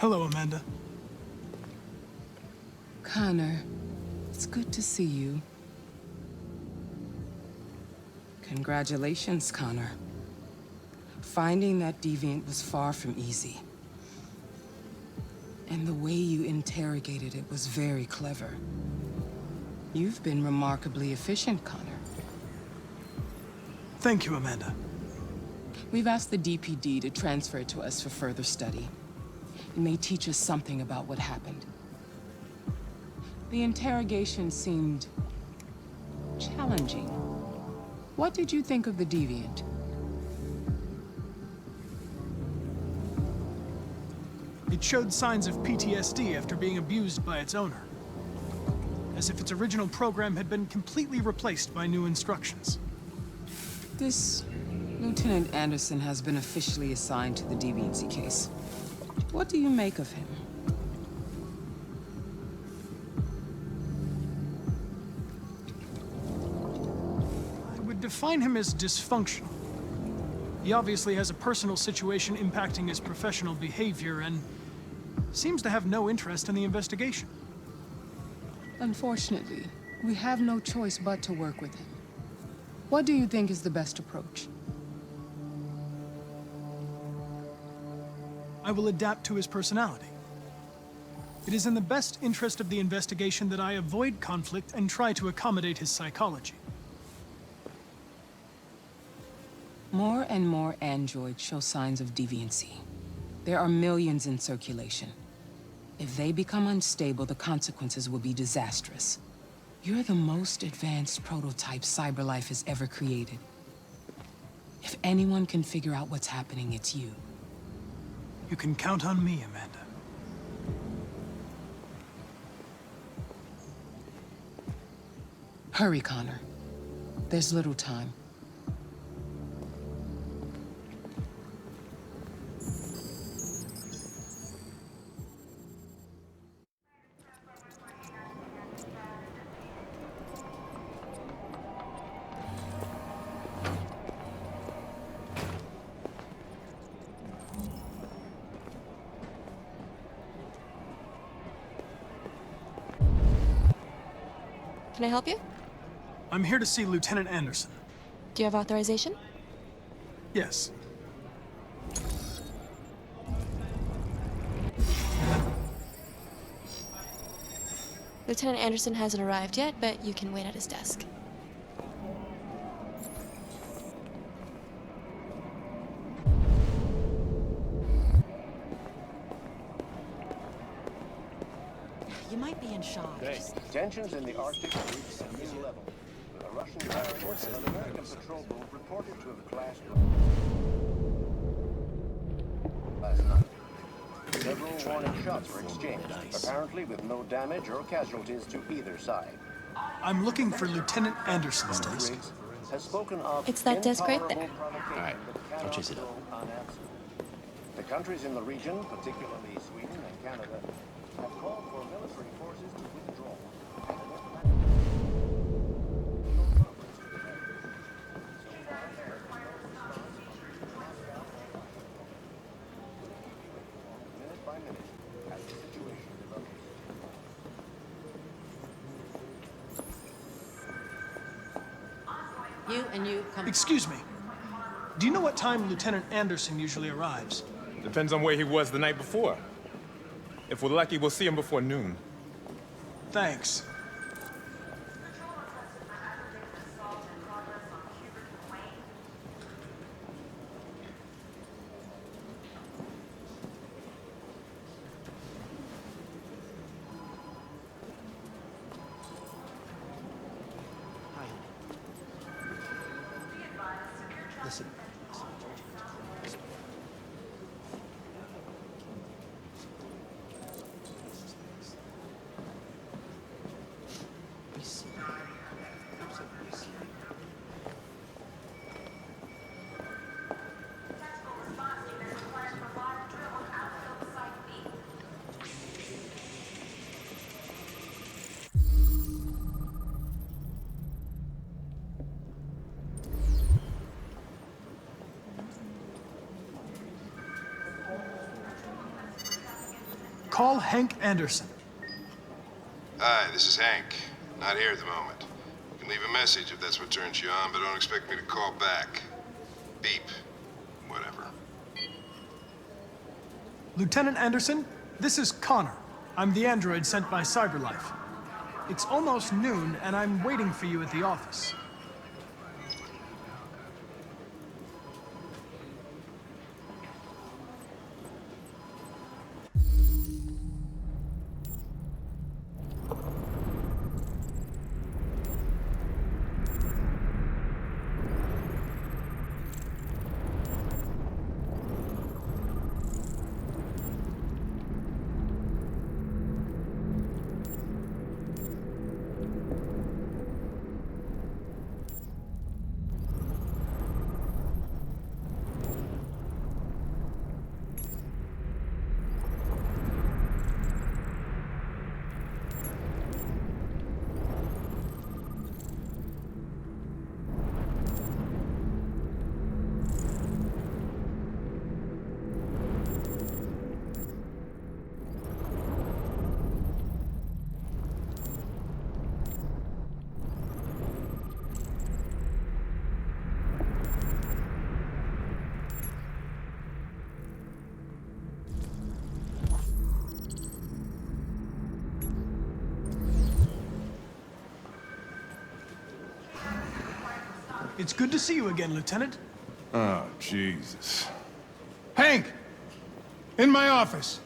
Hello, Amanda. Connor, it's good to see you. Congratulations, Connor. Finding that deviant was far from easy. And the way you interrogated it was very clever. You've been remarkably efficient, Connor. Thank you, Amanda. We've asked the DPD to transfer it to us for further study. It may teach us something about what happened. The interrogation seemed challenging. What did you think of the deviant? It showed signs of PTSD after being abused by its owner. As if its original program had been completely replaced by new instructions. This Lieutenant Anderson has been officially assigned to the deviancy case. What do you make of him? I would define him as dysfunctional. He obviously has a personal situation impacting his professional behavior and seems to have no interest in the investigation. Unfortunately, we have no choice but to work with him. What do you think is the best approach? I will adapt to his personality. It is in the best interest of the investigation that I avoid conflict and try to accommodate his psychology. More and more androids show signs of deviancy. There are millions in circulation. If they become unstable, the consequences will be disastrous. You're the most advanced prototype CyberLife has ever created. If anyone can figure out what's happening, it's you. You can count on me, Amanda. Hurry, Connor. There's little time. Can I help you? I'm here to see Lieutenant Anderson. Do you have authorization? Yes. Lieutenant Anderson hasn't arrived yet, but you can wait at his desk. You might be in shock. Tensions in the Arctic reached a new level, with a Russian carrier and an American patrol boat reported to have clashed last night. Several warning shots were exchanged, apparently with no damage or casualties to either side. I'm looking for Lieutenant Anderson's desk. Has spoken of It's that desk right there. All right, I'll chase it up. The countries in the region, particularly Sweden and Canada, have called for military forces to withdraw. Minute by minute, as the situation develops. You and you come. Excuse me. Do you know what time Lieutenant Anderson usually arrives? Depends on where he was the night before. If we're lucky, we'll see him before noon. Thanks. Listen. Call Hank Anderson. Hi, this is Hank. Not here at the moment. You can leave a message if that's what turns you on, but don't expect me to call back. Beep. Whatever. Lieutenant Anderson, this is Connor. I'm the android sent by CyberLife. It's almost noon, and I'm waiting for you at the office. It's good to see you again, Lieutenant. Oh, Jesus. Hank! In my office.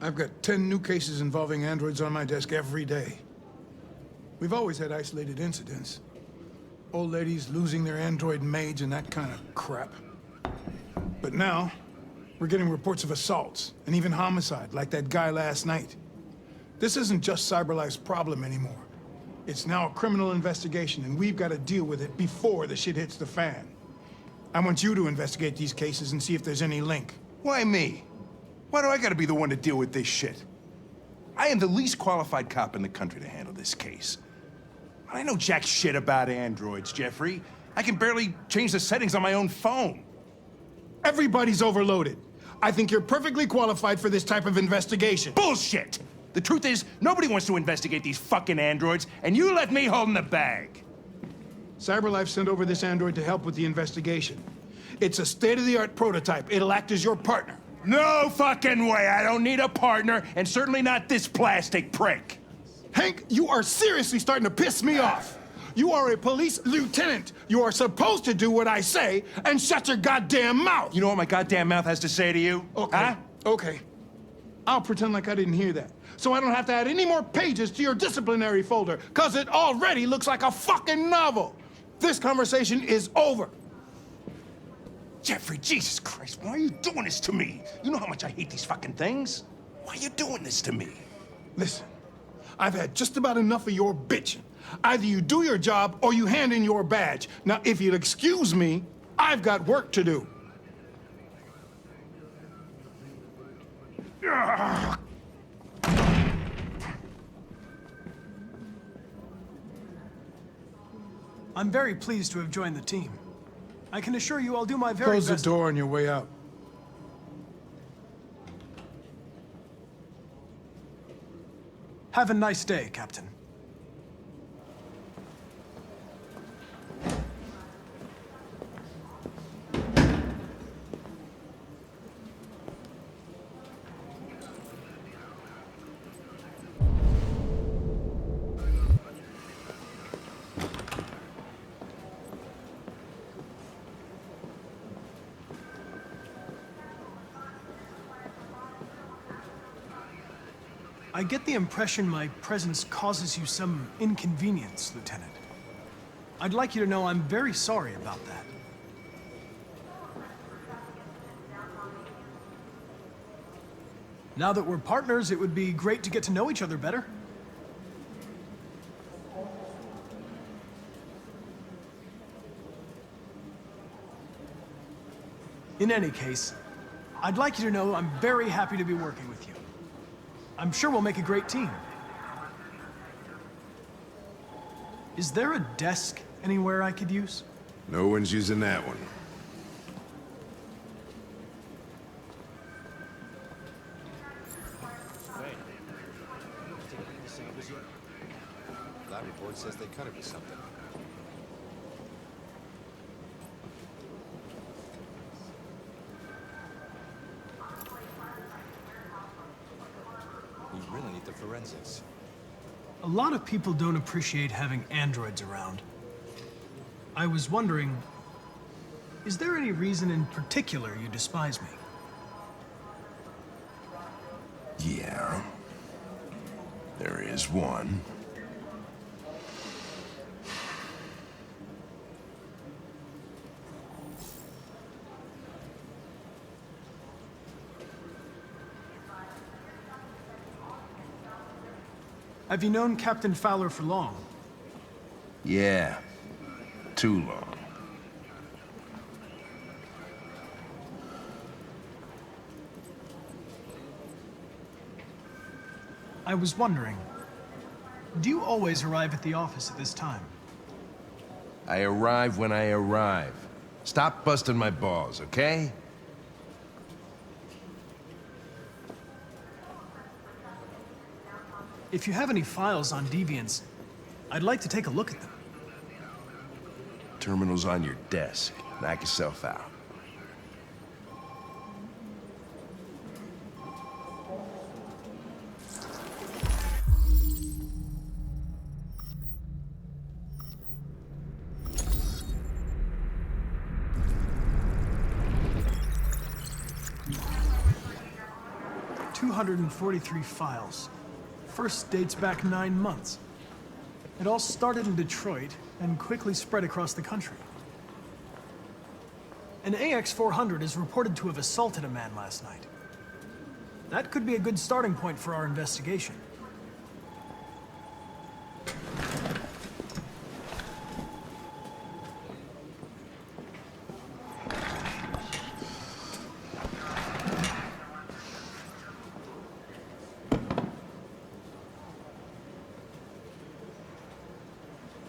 I've got 10 new cases involving androids on my desk every day. We've always had isolated incidents. Old ladies losing their android maids and that kind of crap. But now, we're getting reports of assaults and even homicide, like that guy last night. This isn't just CyberLife's problem anymore. It's now a criminal investigation, and we've got to deal with it before the shit hits the fan. I want you to investigate these cases and see if there's any link. Why me? Why do I gotta be the one to deal with this shit? I am the least qualified cop in the country to handle this case. I know jack shit about androids, Jeffrey. I can barely change the settings on my own phone. Everybody's overloaded. I think you're perfectly qualified for this type of investigation. Bullshit! The truth is, nobody wants to investigate these fucking androids, and you left me holding the bag. CyberLife sent over this android to help with the investigation. It's a state-of-the-art prototype. It'll act as your partner. No fucking way! I don't need a partner, and certainly not this plastic prick. Hank, you are seriously starting to piss me off. You are a police lieutenant. You are supposed to do what I say and shut your goddamn mouth. You know what my goddamn mouth has to say to you? Okay, huh? okay. I'll pretend like I didn't hear that, so I don't have to add any more pages to your disciplinary folder, because it already looks like a fucking novel. This conversation is over. Jeffrey, Jesus Christ, why are you doing this to me? You know how much I hate these fucking things. Why are you doing this to me? Listen, I've had just about enough of your bitching. Either you do your job or you hand in your badge. Now, if you'll excuse me, I've got work to do. I'm very pleased to have joined the team. I can assure you I'll do my very Close best. the door on your way out. Have a nice day, Captain. I get the impression my presence causes you some inconvenience, Lieutenant. I'd like you to know I'm very sorry about that. Now that we're partners, it would be great to get to know each other better. In any case, I'd like you to know I'm very happy to be working with you. I'm sure we'll make a great team. Is there a desk anywhere I could use? No one's using that one. Lab report says they cut it with something. We really need the forensics. A lot of people don't appreciate having androids around. I was wondering, is there any reason in particular you despise me? Yeah. There is one. Have you known Captain Fowler for long? Yeah. Too long. I was wondering, do you always arrive at the office at this time? I arrive when I arrive. Stop busting my balls, okay? If you have any files on Deviants, I'd like to take a look at them. Terminal's on your desk. Knock yourself out. $243 files. First dates back 9 months. It all started in Detroit and quickly spread across the country. An AX-400 is reported to have assaulted a man last night. That could be a good starting point for our investigation.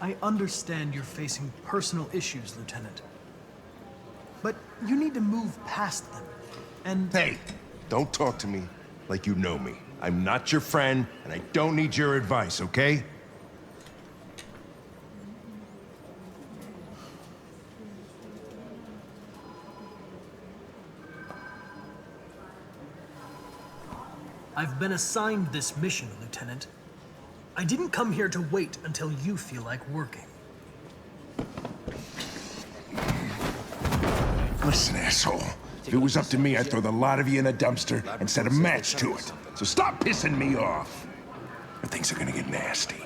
I understand you're facing personal issues, Lieutenant. But you need to move past them. And... Hey, don't talk to me like you know me. I'm not your friend, and I don't need your advice, okay? I've been assigned this mission, Lieutenant. I didn't come here to wait until you feel like working. Listen, asshole. If it was up to me, I'd throw the lot of you in a dumpster and set a match to it. So stop pissing me off. Or things are gonna get nasty.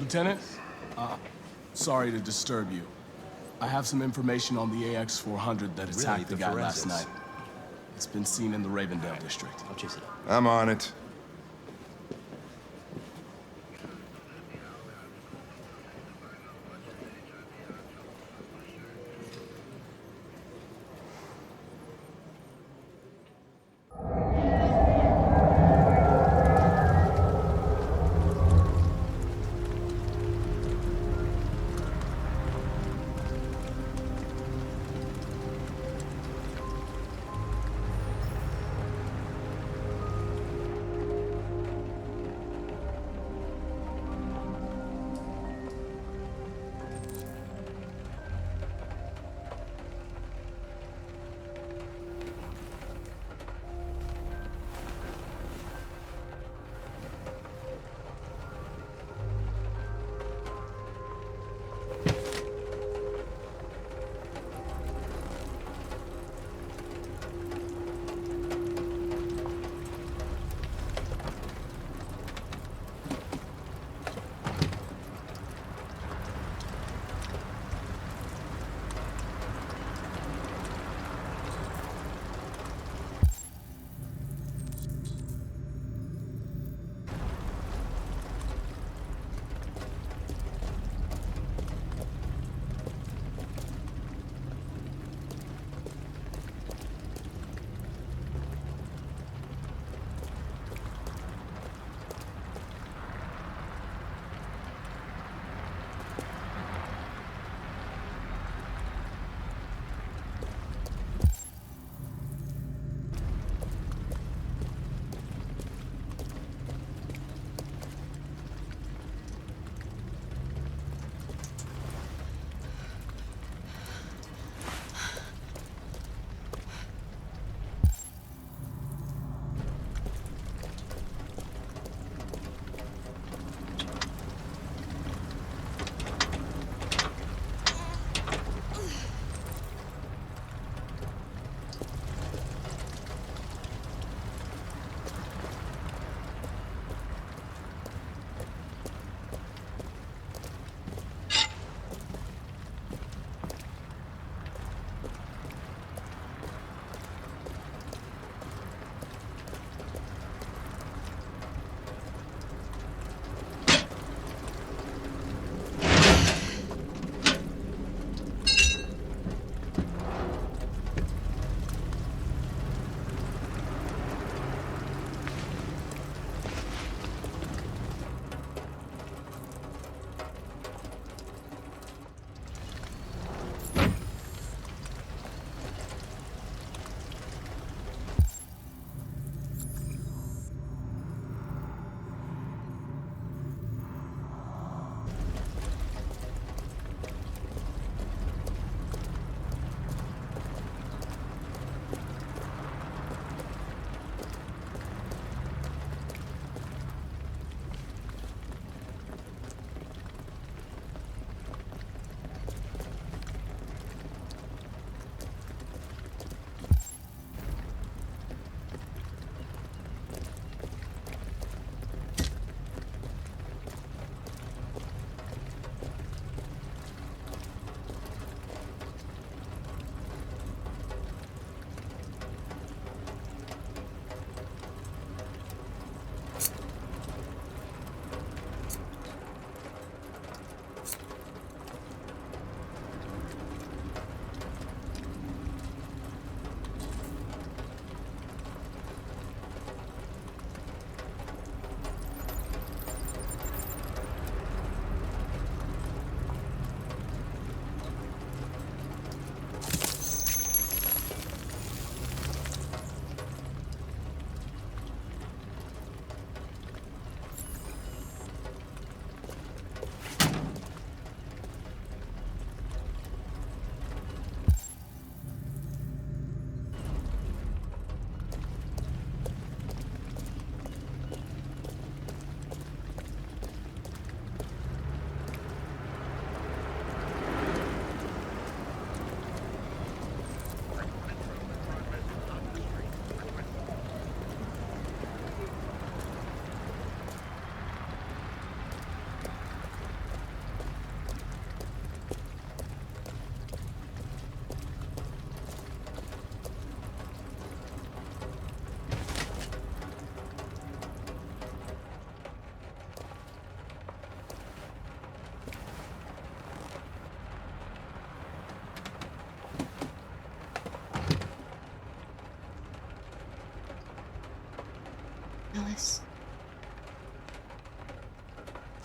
Lieutenant, sorry to disturb you. I have some information on the AX-400 that attacked the guy last night. It's been seen in the Ravendale district. I'll chase it up. I'm on it.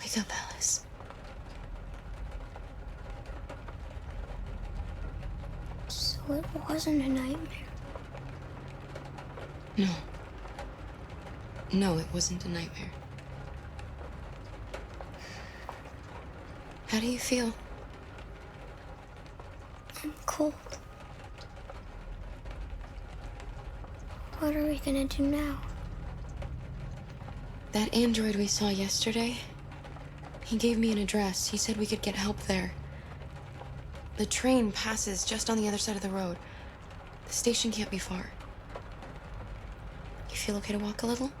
Wake up, Alice. So it wasn't a nightmare. No. No, it wasn't a nightmare. How do you feel? I'm cold. What are we gonna do now? That android we saw yesterday, he gave me an address. He said we could get help there. The train passes just on the other side of the road. The station can't be far. You feel okay to walk a little?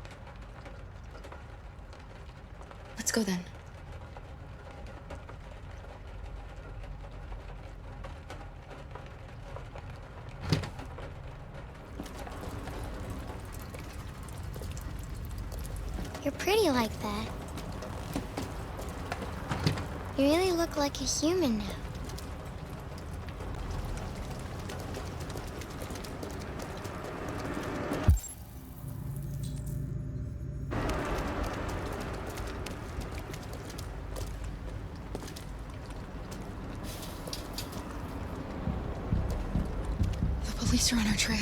Let's go then. You're pretty like that. You really look like a human now. The police are on our trail.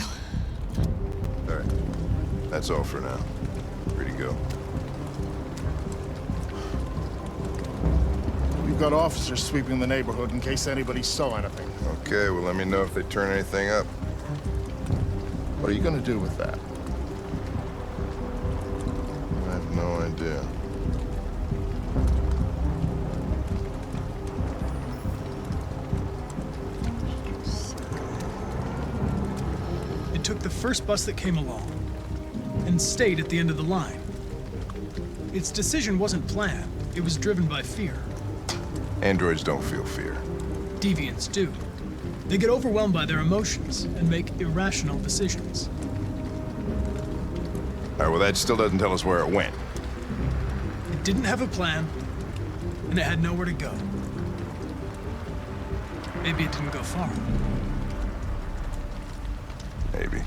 All right. That's all for now. Free to go. We've got officers sweeping the neighborhood in case anybody saw anything. Okay, well, let me know if they turn anything up. What are you gonna do with that? I have no idea. It took the first bus that came along and stayed at the end of the line. Its decision wasn't planned. It was driven by fear. Androids don't feel fear. Deviants do. They get overwhelmed by their emotions and make irrational decisions. All right, well, that still doesn't tell us where it went. It didn't have a plan, and it had nowhere to go. Maybe it didn't go far. Maybe.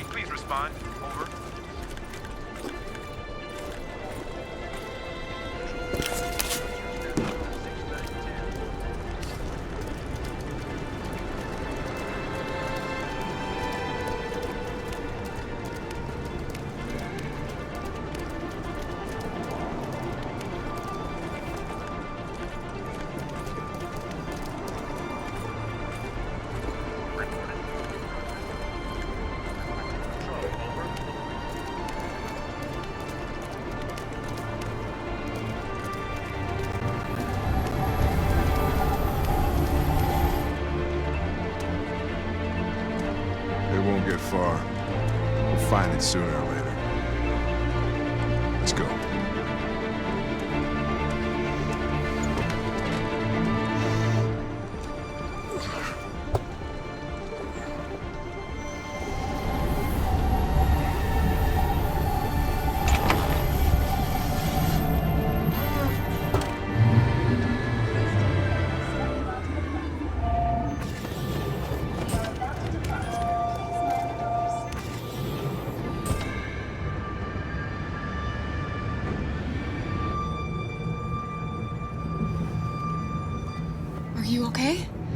Please respond. Over. Far. We'll find it sooner or later. Let's go. okay?